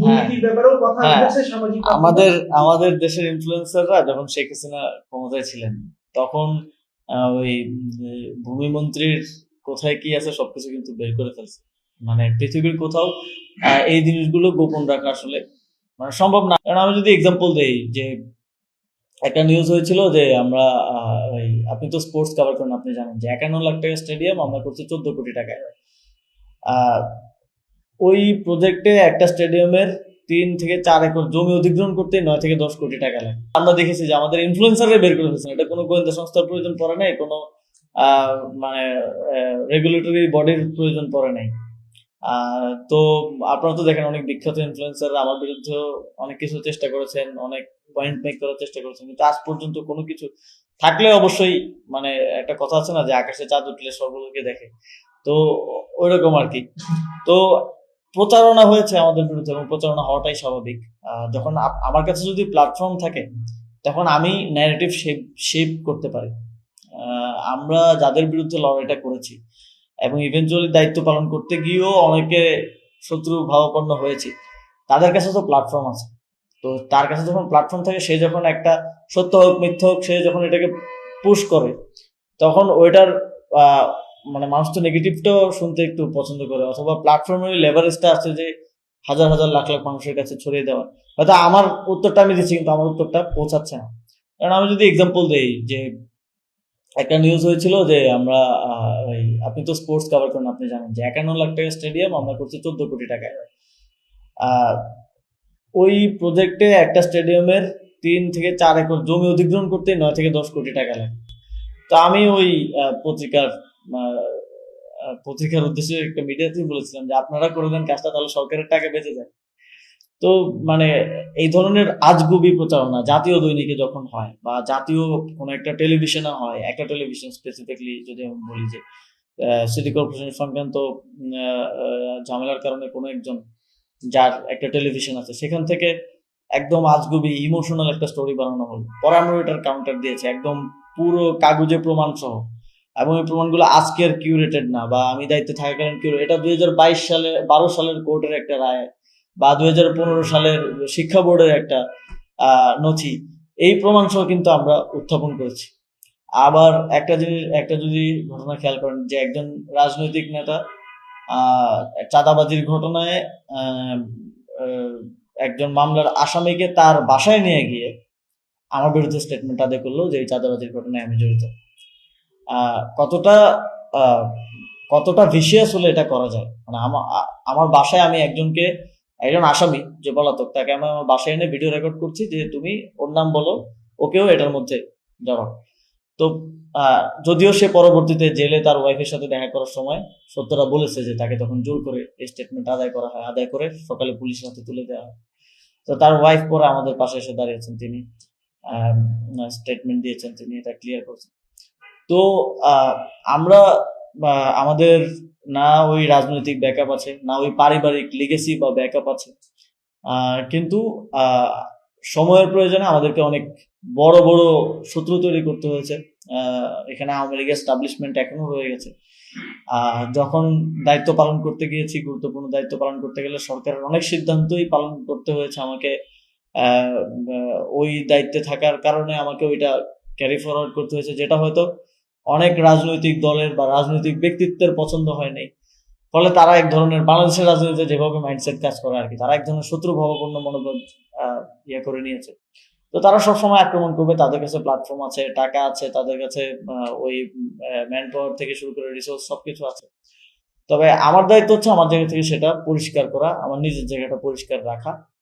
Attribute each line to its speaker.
Speaker 1: দুর্নীতির ব্যাপারেও কথা বলেছে সামাজিক মাধ্যমে।
Speaker 2: আমাদের আমাদের দেশের ইনফ্লুয়েন্সাররা যখন শেখ হাসিনা ক্ষমতায় ছিলেন তখন ওই ভূমি মন্ত্রীর কোথায় কি আছে সবকিছু কিন্তু বের করে ফেলছে। মানে পৃথিবীর কোথাও এই জিনিসগুলো গোপন রাখা আসলে মানে সম্ভব না। কারণ আমি যদি এক্সাম্পল দেই যে একটা নিউজ হয়েছিল যে আমরা ওই আপনি তো স্পোর্টস কভার করেন, আপনি জানেন যে 51 লাখ টাকা স্টেডিয়াম আমরা করছি 14 কোটি টাকায়। ওই প্রজেক্টে একটা স্টেডিয়ামের 3 থেকে 4 একর জমি অধিগ্রহণ করতে 9 থেকে 10 কোটি টাকা লাগে। আমরা দেখেছি যে আমাদের ইনফ্লুয়েন্সাররা বের করে ফেলছেন, এটা কোনো গোয়েন্দা সংস্থার প্রয়োজন পড়ে নাই, কোনো মানে রেগুলেটরি বডির প্রয়োজন পড়ে নাই। তো আপনারা তো দেখেন অনেক বিখ্যাত ইনফ্লুয়েন্সাররা আমার বিরুদ্ধে অনেক কিছু চেষ্টা করেছেন, অনেক পয়েন্ট মেক করার চেষ্টা করেছেন, কিন্তু আজ পর্যন্ত কোনো কিছু থাকলে অবশ্যই মানে একটা কথা আছে না যে আকাশে চাঁদ উঠলে সর্বলোকে দেখে, তো ওইরকম আর কি। তো প্রচারণা হয়েছে আমাদের বিরুদ্ধে এবং প্রচারণা হওয়াটাই স্বাভাবিক। যখন আমার কাছে যদি প্ল্যাটফর্ম থাকে তখন আমি ন্যারেটিভ শেপ করতে পারি। আমরা যাদের বিরুদ্ধে লড়াইটা করেছি এবং ইভেন্চুয়ালি দায়িত্ব পালন করতে গিয়েও অনেকে শত্রু ভাবাপন্ন হয়েছে, তাদের কাছে তো প্ল্যাটফর্ম আছে। তো তার কাছে যখন প্ল্যাটফর্ম থাকে, সে যখন একটা সত্য হোক মিথ্যা হোক সে যখন এটাকে পুশ করে, তখন ওইটার মানে মানুষ তো নেগেটিভটাও শুনতে একটু পছন্দ করে, অথবা প্ল্যাটফর্মের লেভারেজটা আছে যে হাজার হাজার লাখ লাখ মানুষের কাছে ছড়িয়ে দেওয়া। হয়তো আমার উত্তরটা আমি দিচ্ছি কিন্তু আমার উত্তরটা পৌঁছাচ্ছে না। কারণ আমি যদি এক্সাম্পল দেই যে একটা নিউজ হয়েছিল যে আমরা ওই আপনি তো স্পোর্টস কভার করেন, আপনি জানেন যে 51 লাখ টাকা স্টেডিয়াম আমরা করছি 14 কোটি টাকায়। ওই প্রজেক্টে একটা স্টেডিয়ামের 3 থেকে 4 একর জমি অধিগ্রহণ করতে 9 থেকে 10 কোটি টাকা লাগে। তো আমি ওই পত্রিকার উদ্দেশ্যে একটা মিডিয়াতেই বলেছিলাম যে আপনারা করে দেন কাজটা, তাহলে সরকারের টাকা বেঁচে যায়। তো মানে এই ধরনের আজগুবি প্রচারণা জাতীয় দৈনিকে যখন হয় বা জাতীয় কোনো একটা টেলিভিশনে হয়, একটা টেলিভিশন স্পেসিফিকলি যদি আমি বলি যে সিটি কর্পোরেশন সংক্রান্ত ঝামেলার কারণে কোনো একজন যার একটা টেলিভিশন আছে সেখান থেকে একদম আজগুবি ইমোশনাল একটা স্টোরি বানানো হলো, পরে আমরা ওইটার কাউন্টার দিয়েছি একদম পুরো কাগজে প্রমাণ সহ, এবং এই প্রমাণগুলো আজকের কিউরেটেড না বা আমি দায়িত্বে থাকাকালীন এটা 2012 সালের কোর্টের একটা রায় বা 2015 সালের শিক্ষা বোর্ডের একটা নথি, এই প্রমাণ সহ কিন্তু আমরা উত্থাপন করেছি। আবার একটা যদি ঘটনা খেয়াল করেন যে একজন রাজনৈতিক নেতা চাঁদাবাজির ঘটনায় একজন মামলার আসামিকে তার বাসায় নিয়ে গিয়ে আমার বিরুদ্ধে স্টেটমেন্ট আদায় করলো যে এই চাঁদাবাজির ঘটনায় আমি জড়িত। কতটা কতটা ভিসিয়াস হলে এটা করা যায়, মানে আমার বাসায় আমি একজন আসামি যে পলাতক, তাকে আমি আমার বাসায় এনে ভিডিও রেকর্ড করছি যে তুমি ওর নাম বলো, ওকেও এটার মধ্যে জড়াও। তো যদিও সে পরবর্তীতে জেলে তার ওয়াইফের সাথে দেখা করার সময় সত্যটা বলেছে যে তাকে তখন জোর করে এই স্টেটমেন্ট আদায় করা হয়, আদায় করে সকালে পুলিশের হাতে তুলে দেওয়া হয়। তো তার ওয়াইফ পরে আমাদের পাশে এসে দাঁড়িয়েছেন, তিনি স্টেটমেন্ট দিয়েছেন, তিনি এটা ক্লিয়ার করছেন। তো আমরা আমাদের না ওই রাজনৈতিক ব্যাকআপ আছে, না ওই পারিবারিক লিগেসি বা ব্যাকআপ আছে, কিন্তু সময়ের প্রয়োজনে আমাদেরকে অনেক বড় বড় শত্রু তৈরি করতে হয়েছে। এখানে আওয়ামী লীগের এস্টাবলিশমেন্ট এখনো রয়ে গেছে। যখন দায়িত্ব পালন করতে গিয়েছি, গুরুত্বপূর্ণ দায়িত্ব পালন করতে গেলে সরকারের অনেক সিদ্ধান্তই পালন করতে হয়েছে আমাকে। ওই দায়িত্বে থাকার কারণে আমাকে ওইটা ক্যারি ফরওয়ার্ড করতে হয়েছে, যেটা হয়তো অনেক রাজনৈতিক দলের বা রাজনৈতিক ব্যক্তিত্বের পছন্দ হয়নি। ফলে তারা এক ধরনের বাংলাদেশের রাজনীতিতে যেভাবে মাইন্ডসেট কাজ করে আর কি, তারা এক ধরনের শত্রু ভাবাপন্ন মনোভাব করে নিয়েছে। তো তারা সবসময় আক্রমণ করবে, তাদের কাছে প্ল্যাটফর্ম আছে, টাকা আছে, তাদের কাছে ওই ম্যান পাওয়ার থেকে শুরু করে রিসোর্স সবকিছু আছে। তবে আমার দায়িত্ব হচ্ছে আমার জায়গা থেকে সেটা পরিষ্কার করা, আমার নিজের জায়গাটা পরিষ্কার রাখা।